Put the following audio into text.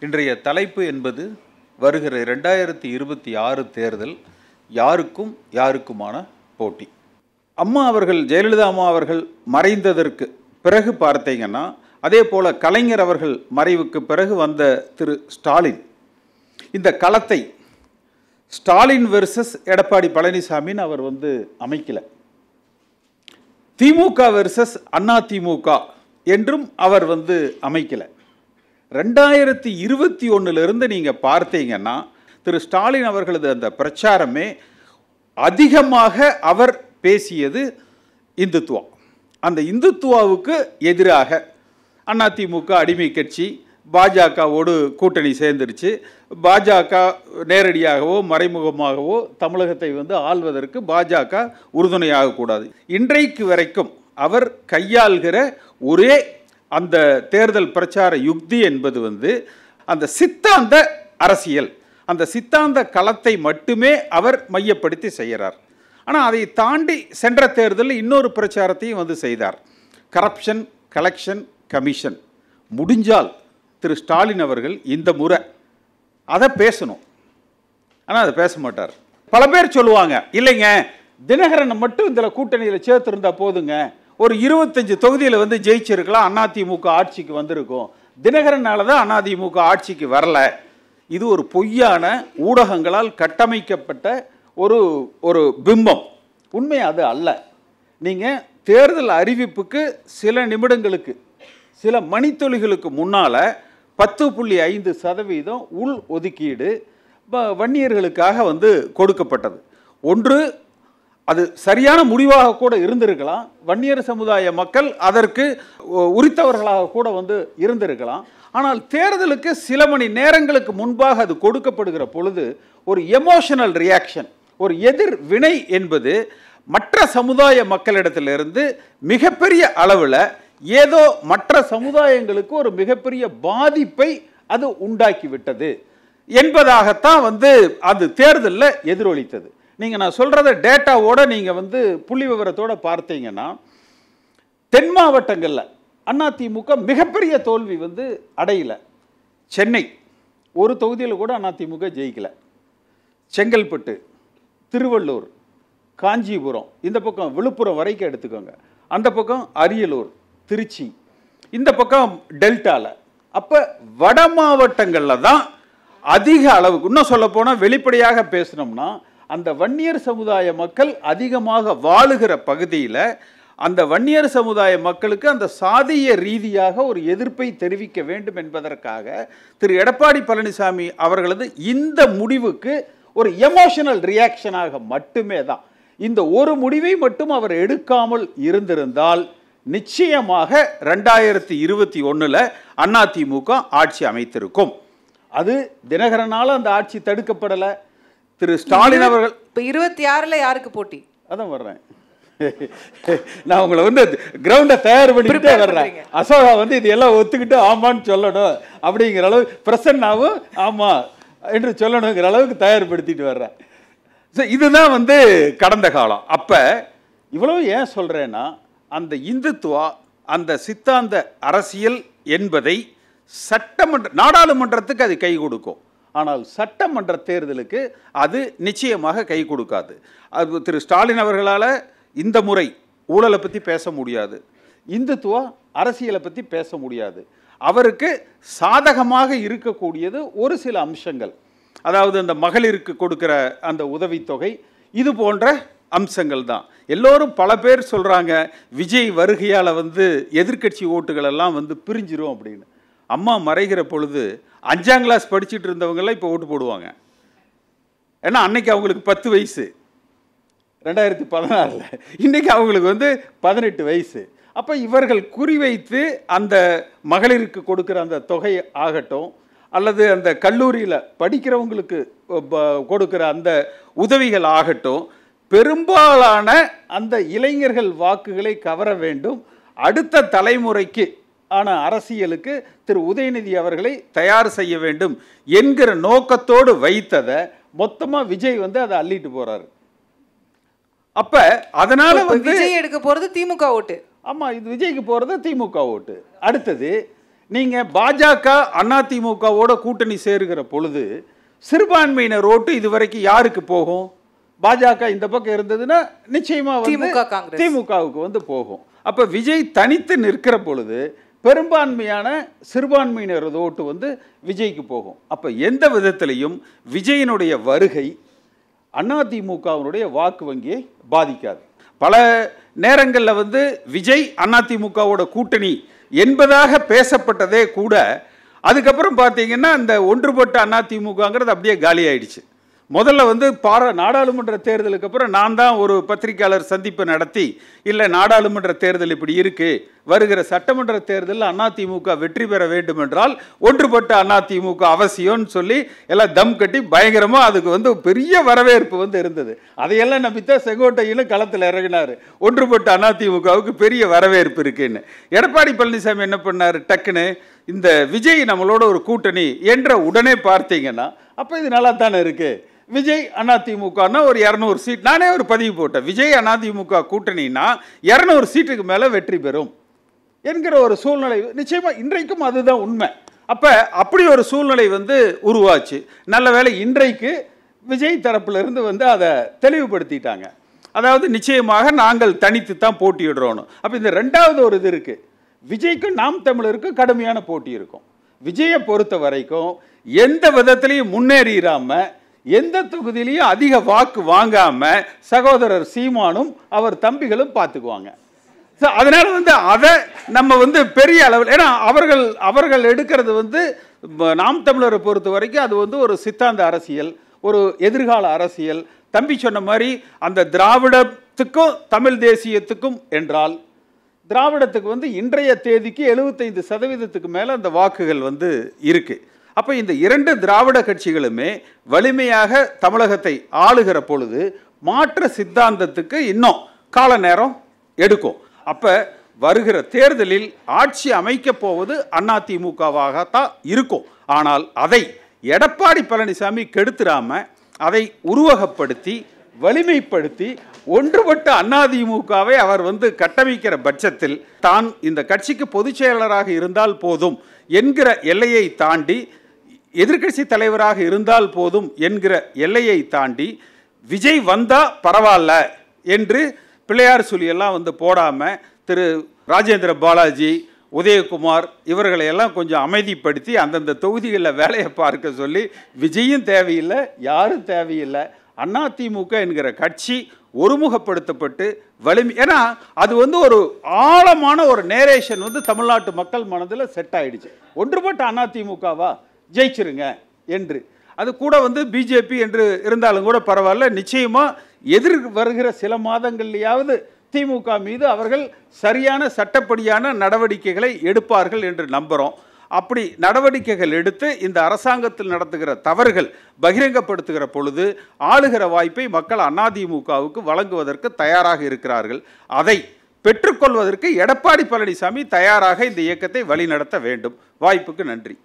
இன்றைய தலைப்பு என்பது வருகிற 2026 தேர்தல் யாருக்கும் யாருக்குமான போட்டி. அம்மா அவர்கள், ஜெயலலிதா அம்மா அவர்கள் மறைந்ததற்கு பிறகு பார்த்தீங்கன்னா, அதே போல் கலைஞர் அவர்கள் மறைவுக்கு பிறகு வந்த திரு ஸ்டாலின், இந்த களத்தை ஸ்டாலின் வெர்சஸ் எடப்பாடி பழனிசாமின்னு அவர் அமைக்கல. திமுக வெர்சஸ் அண்ணா திமுக என்றும் அவர் அமைக்கல. 2021 நீங்கள் பார்த்தீங்கன்னா திரு ஸ்டாலின் அவர்களது அந்த பிரச்சாரமே அதிகமாக அவர் பேசியது இந்துத்துவா. அந்த இந்துத்துவாவுக்கு எதிராக அதிமுக அடிமை கட்சி, பாஜகவோடு கூட்டணி சேர்ந்துருச்சு, பாஜக நேரடியாகவோ மறைமுகமாகவோ தமிழகத்தை ஆள்வதற்கு பாஜக உறுதுணையாகக்கூடாது. இன்றைக்கு வரைக்கும் அவர் கையாள்கிற ஒரே அந்த தேர்தல் பிரச்சார யுக்தி என்பது அந்த சித்தாந்த அரசியல், அந்த சித்தாந்த களத்தை மட்டுமே அவர் மையப்படுத்தி செய்கிறார். ஆனால் அதை தாண்டி சென்ற தேர்தலில் இன்னொரு பிரச்சாரத்தையும் செய்தார். Corruption collection commission. முடிஞ்சால் திரு ஸ்டாலின் அவர்கள் இந்த முறை அதை பேசணும். ஆனால் அதை பேச மாட்டார். பல பேர் சொல்லுவாங்க, இல்லைங்க தினகரனை மட்டும் இதில் கூட்டணியில் சேர்த்துருந்தா போதுங்க, ஒரு 25 தொகுதியில் ஜெயிச்சிருக்கலாம், அதிமுக ஆட்சிக்கு வந்திருக்கும், தினகரனால தான் அதிமுக ஆட்சிக்கு வரல. இது ஒரு பொய்யான ஊடகங்களால் கட்டமைக்கப்பட்ட ஒரு பிம்பம். உண்மை அது அல்ல. நீங்கள் தேர்தல் அறிவிப்புக்கு சில நிமிடங்களுக்கு, சில மணித்துளிகளுக்கு முன்னால் 10.5% உள் ஒதுக்கீடு வன்னியர்களுக்காக கொடுக்கப்பட்டது. ஒன்று, அது சரியான முடிவாக கூட இருந்திருக்கலாம். வன்னியர் சமுதாய மக்கள் அதற்கு உரித்தவர்களாக கூட இருந்திருக்கலாம். ஆனால் தேர்தலுக்கு சில மணி நேரங்களுக்கு முன்பாக அது கொடுக்கப்படுகிற பொழுது ஒரு எமோஷனல் ரியாக்ஷன், ஒரு எதிர் வினை என்பது மற்ற சமுதாய மக்களிடத்திலிருந்து மிகப்பெரிய அளவில் ஏதோ மற்ற சமுதாயங்களுக்கு ஒரு மிகப்பெரிய பாதிப்பை அது உண்டாக்கிவிட்டது என்பதாகத்தான் அது தேர்தலில் எதிரொலித்தது. நீங்கள் நான் சொல்கிறத டேட்டாவோட நீங்கள் புள்ளி விவரத்தோடு பார்த்தீங்கன்னா, தென் மாவட்டங்களில் அதிமுக மிகப்பெரிய தோல்வி அடையல. சென்னை ஒரு தொகுதியில் கூட அதிமுக ஜெயிக்கல. செங்கல்பட்டு, திருவள்ளூர், காஞ்சிபுரம், இந்த பக்கம் விழுப்புரம் வரைக்கும் எடுத்துக்கோங்க, அந்த பக்கம் அரியலூர், திருச்சி, இந்த பக்கம் டெல்டாவில். அப்போ வட மாவட்டங்களில் தான் அதிக அளவுக்கு, இன்னும் சொல்ல போனால் வெளிப்படையாக பேசணும்னா, அந்த வன்னியர் சமுதாய மக்கள் அதிகமாக வாழுகிற பகுதியில் அந்த வன்னியர் சமுதாய மக்களுக்கு அந்த சாதிய ரீதியாக ஒரு எதிர்ப்பை தெரிவிக்க வேண்டும் என்பதற்காக திரு எடப்பாடி பழனிசாமி அவர்களது இந்த முடிவுக்கு ஒரு எமோஷனல் ரியாக்ஷனாக மட்டுமே தான். இந்த ஒரு முடிவை மட்டும் அவர் எடுக்காமல் இருந்திருந்தால் நிச்சயமாக 2021 அதிமுக ஆட்சி அமைத்திருக்கும். அது தினகரனால் அந்த ஆட்சி தடுக்கப்படலை. திரு ஸ்டாலின் அவர்கள் இப்போ 26 யாருக்கு போட்டி? அதான் வர்றேன். நான் உங்களை கிரவுண்டை தயார் பண்ணிக்கிட்டே வர்றேன். அசோகா இது எல்லாம் ஒத்துக்கிட்டு ஆமான்னு சொல்லணும் அப்படிங்கிற அளவு, பிரசன்னாவும் ஆமா என்று சொல்லணுங்கிற அளவுக்கு தயார்படுத்திட்டு வர்றேன். இதுதான் கடந்த காலம். அப்போ இவ்வளவு ஏன் சொல்கிறேன்னா, அந்த இந்துத்துவா, அந்த சித்தாந்த அரசியல் என்பதை சட்டமன்ற நாடாளுமன்றத்துக்கு அது கை கொடுக்கும். ஆனால் சட்டமன்ற தேர்தலுக்கு அது நிச்சயமாக கை கொடுக்காது. அது திரு ஸ்டாலின் அவர்களால் இந்த முறை ஊழலை பற்றி பேச முடியாது, இந்துத்துவா அரசியலை பற்றி பேச முடியாது. அவருக்கு சாதகமாக இருக்கக்கூடியது ஒரு சில அம்சங்கள், அதாவது அந்த மகளிருக்கு கொடுக்குற அந்த உதவித்தொகை, இது போன்ற அம்சங்கள் தான். எல்லோரும் பல பேர் சொல்கிறாங்க, விஜய் வருகையால் எதிர்க்கட்சி ஓட்டுகள் எல்லாம் பிரிஞ்சிரும் அப்படின்னு. அம்மா மறைகிற பொழுது 5ஆம் கிளாஸ் படிச்சுட்டு இருந்தவங்கெல்லாம் இப்போ ஓட்டு போடுவாங்க. ஏன்னா அன்னைக்கு அவங்களுக்கு 10 வயசு 2016, இன்றைக்கி அவங்களுக்கு 18 வயசு. அப்போ இவர்கள் குறிவைத்து அந்த மகளிருக்கு கொடுக்குற அந்த தொகை ஆகட்டும், அல்லது அந்த கல்லூரியில் படிக்கிறவங்களுக்கு கொடுக்குற அந்த உதவிகள் ஆகட்டும், பெரும்பாலான அந்த இளைஞர்கள் வாக்குகளை கவர வேண்டும், அடுத்த தலைமுறைக்கு ஆன அரசியலுக்கு திரு உதயநிதி அவர்களை தயார் செய்ய வேண்டும் என்கிற நோக்கத்தோடு வைத்ததை மொத்தமாக விஜய் அதை அள்ளிட்டு போறாரு. அப்ப அதனால விஜய் எடுக்க போறது திமுக ஓட்டு. ஆமா, இது விஜய்க்கு போறது திமுக ஓட்டு. அடுத்தது நீங்கள் பாஜக அதிமுகவோட கூட்டணி சேருகிற பொழுது சிறுபான்மையினர் ஓட்டு இதுவரைக்கும் யாருக்கு போகும்? பாஜக இந்த பக்கம் இருந்ததுன்னா நிச்சயமா திமுகவுக்கு வந்து போகும். அப்ப விஜய் தனித்து நிற்கிற பொழுது பெரும்பான்மையான சிறுபான்மையினர் ஓட்டு வந்து விஜய்க்கு போகும். அப்ப எந்த விதத்திலையும் விஜயினுடைய வருகை அதிமுகவினுடைய வாக்கு வங்கியை பாதிக்காது. பல நேரங்களில் வந்து விஜய் அதிமுகவோட கூட்டணி என்பதாக பேசப்பட்டதே கூட அதுக்கப்புறம் பார்த்தீங்கன்னா இந்த ஒன்றுபட்ட அதிமுகங்கிறது அப்படியே காலி ஆயிடுச்சு. முதல்ல வந்து நாடாளுமன்ற தேர்தலுக்கு அப்புறம் நான் தான் ஒரு பத்திரிகையாளர் சந்திப்பை நடத்தி, இல்லை நாடாளுமன்ற தேர்தல் இப்படி இருக்கு, வருகிற சட்டமன்ற தேர்தலில் அதிமுக வெற்றி பெற வேண்டும் என்றால் ஒன்றுபட்ட அதிமுக அவசியம்னு சொல்லி எல்லாம் தம் கட்டி பயங்கரமாக அதுக்கு வந்து பெரிய வரவேற்பு வந்து இருந்தது. அதையெல்லாம் நம்பித்தான் செங்கோட்டையிலும் களத்தில் இறங்கினார். ஒன்றுபட்ட அதிமுகவுக்கு பெரிய வரவேற்பு இருக்குன்னு. எடப்பாடி பழனிசாமி என்ன பண்ணார்? டக்குன்னு இந்த விஜய் நம்மளோட ஒரு கூட்டணி என்ற உடனே பார்த்தீங்கன்னா அப்போ இது நல்லா தானே இருக்கு. விஜய் அதிமுகனா ஒரு 200 சீட், நானே ஒரு பதிவு போட்டேன், விஜய் அதிமுக கூட்டணினா 200 சீட்டுக்கு மேலே வெற்றி பெறும் என்கிற ஒரு சூழ்நிலை நிச்சயமா இன்றைக்கும் அதுதான் உண்மை. அப்போ அப்படி ஒரு சூழ்நிலை வந்து உருவாச்சு. நல்ல வேளை இன்றைக்கு விஜய் தரப்பிலிருந்து வந்து அதை தெளிவுபடுத்திட்டாங்க. அதாவது நிச்சயமாக நாங்கள் தனித்து தான் போட்டியிடுறோம். அப்போ இந்த ரெண்டாவது ஒரு இது இருக்கு, விஜய்க்கும் நாம் தமிழருக்கும் கடுமையான போட்டி இருக்கும். விஜயை பொறுத்த வரைக்கும் எந்த விதத்திலையும் முன்னேறிடாம எந்த தொகுதியிலையும் அதிக வாக்கு வாங்காம சகோதரர் சீமானும் அவர் தம்பிகளும் பார்த்துக்குவாங்க. அதனால வந்து அதை நம்ம வந்து பெரிய அளவில், ஏன்னா அவர்கள் எடுக்கிறது வந்து நாம் தமிழரை பொறுத்த வரைக்கும் அது வந்து ஒரு சித்தாந்த அரசியல், ஒரு எதிர்கால அரசியல். தம்பி சொன்ன மாதிரி அந்த திராவிடத்துக்கும் தமிழ் தேசியத்துக்கும் என்றால் திராவிடத்துக்கு வந்து இன்றைய தேதிக்கு 75% மேலே அந்த வாக்குகள் வந்து இருக்கு. அப்போ இந்த இரண்டு திராவிட கட்சிகளுமே வலிமையாக தமிழகத்தை ஆளுகிற பொழுது மாற்று சித்தாந்தத்துக்கு இன்னும் கால நேரம் எடுக்கும். அப்போ வருகிற தேர்தலில் ஆட்சி அமைக்கப் போவது அதிமுகவாகத்தான் இருக்கும். ஆனால் அதை எடப்பாடி பழனிசாமி கெடுத்துடாம அதை உருவகப்படுத்தி வலிமைப்படுத்தி ஒன்றுபட்ட அதிமுகவை அவர் வந்து கட்டமைக்கிற பட்சத்தில் தான் இந்த கட்சிக்கு பொதுச் செயலாளராக இருந்தால் போதும் என்கிற எல்லையை தாண்டி, எதிர்க்கட்சி தலைவராக இருந்தால் போதும் என்கிற எல்லையை தாண்டி விஜய் வந்தா பரவாயில்ல என்று பிள்ளையார் சொல்லியெல்லாம் வந்து போடாம திரு ராஜேந்திர பாலாஜி, உதயகுமார் இவர்களையெல்லாம் கொஞ்சம் அமைதிப்படுத்தி அந்தந்த தொகுதிகளில் வேலையை பார்க்க சொல்லி விஜயும் தேவையில்லை, யாரும் தேவையில்லை, அதிமுக என்கிற கட்சி ஒருமுகப்படுத்தப்பட்டு வலிமை, ஏன்னா அது வந்து ஒரு ஆழமான ஒரு நேரேஷன் வந்து தமிழ்நாட்டு மக்கள் மனதில் செட் ஆயிடுச்சு. ஒன்றுபட்ட அதிமுகவா ஜெயிச்சிருங்க என்று. அது கூட வந்து பிஜேபி என்று இருந்தாலும் கூட பரவாயில்ல, நிச்சயமா எதிர் வருகிற சில மாதங்கள்லையாவது திமுக மீது அவர்கள் சரியான சட்டப்படியான நடவடிக்கைகளை எடுப்பார்கள் என்று நம்புகிறோம். அப்படி நடவடிக்கைகள் எடுத்து இந்த அரசாங்கத்தில் நடத்துகிற தவறுகள் பகிரங்கப்படுத்துகிற பொழுது ஆளுகிற வாய்ப்பை மக்கள் அதிமுகவுக்கு வழங்குவதற்கு தயாராக இருக்கிறார்கள். அதை பெற்றுக்கொள்வதற்கு எடப்பாடி பழனிசாமி தயாராக இந்த இயக்கத்தை வழிநடத்த வேண்டும். வாய்ப்புக்கு நன்றி.